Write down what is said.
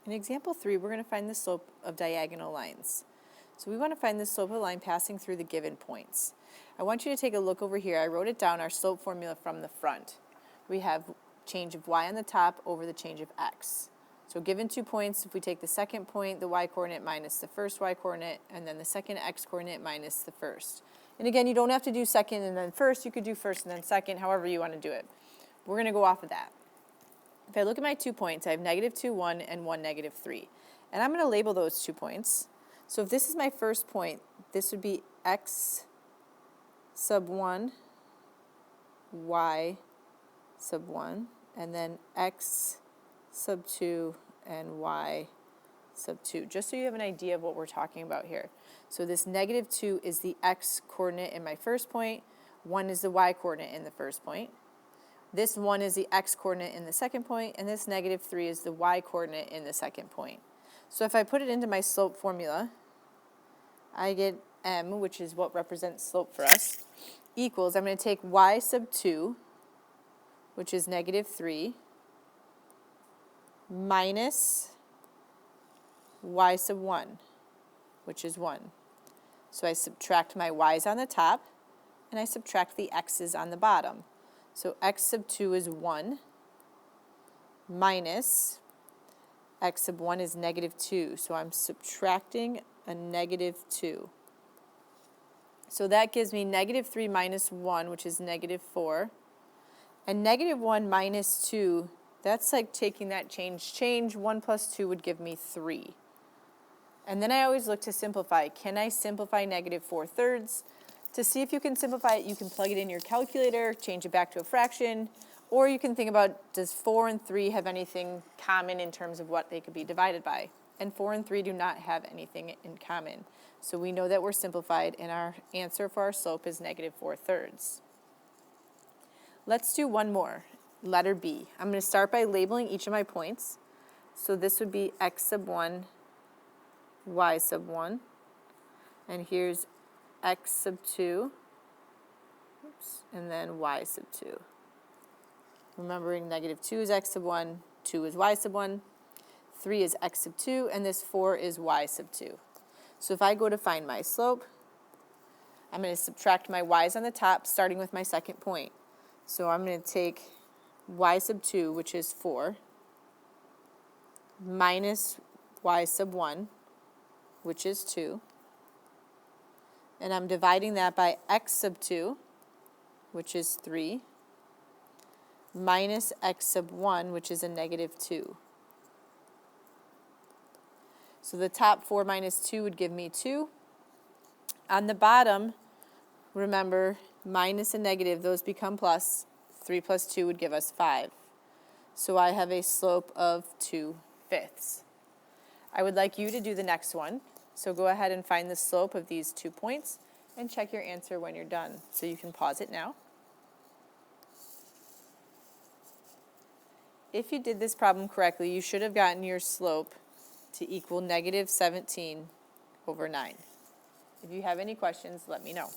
In example 3, we're going to find the slope of diagonal lines. So we want to find the slope of a line passing through the given points. I want you to take a look over here. I wrote it down, our slope formula from the front. We have change of y on the top over the change of x. So given 2 points, if we take the second point, the y-coordinate minus the first y-coordinate, and then the second x-coordinate minus the first. And again, you don't have to do second and then first. You could do first and then second, however you want to do it. We're going to go off of that. If I look at my 2 points, I have -2, 1, and 1, -3. And I'm going to label those 2 points. So if this is my first point, this would be x sub 1, y sub 1, and then x sub 2 and y sub 2, just so you have an idea of what we're talking about here. So this -2 is the x-coordinate in my first point, 1 is the y-coordinate in the first point. This 1 is the x-coordinate in the second point, and this -3 is the y-coordinate in the second point. So if I put it into my slope formula, I get m, which is what represents slope for us, equals, I'm going to take y sub 2, which is -3, minus y sub 1, which is 1. So I subtract my y's on the top, and I subtract the x's on the bottom. So x sub 2 is 1, minus x sub 1 is -2. So I'm subtracting a -2. So that gives me -3 minus 1, which is -4. And -1 minus 2, that's like taking that change. 1 plus 2 would give me 3. And then I always look to simplify. Can I simplify -4/3? To see if you can simplify it, you can plug it in your calculator, change it back to a fraction, or you can think about, does 4 and 3 have anything common in terms of what they could be divided by? And 4 and 3 do not have anything in common. So we know that we're simplified, and our answer for our slope is -4/3. Let's do one more, letter B. I'm going to start by labeling each of my points. So this would be x sub 1, y sub 1, and here's x sub 2, and then y sub 2. Remembering -2 is x sub 1, 2 is y sub 1, 3 is x sub 2, and this 4 is y sub 2. So if I go to find my slope, I'm going to subtract my y's on the top, starting with my second point. So I'm going to take y sub 2, which is 4, minus y sub 1, which is 2. And I'm dividing that by x sub 2, which is 3, minus x sub 1, which is a -2. So the top 4 minus 2 would give me 2. On the bottom, remember, minus and negative, those become plus. 3 plus 2 would give us 5. So I have a slope of 2/5. I would like you to do the next one. So go ahead and find the slope of these 2 points and check your answer when you're done. So you can pause it now. If you did this problem correctly, you should have gotten your slope to equal -17/9. If you have any questions, let me know.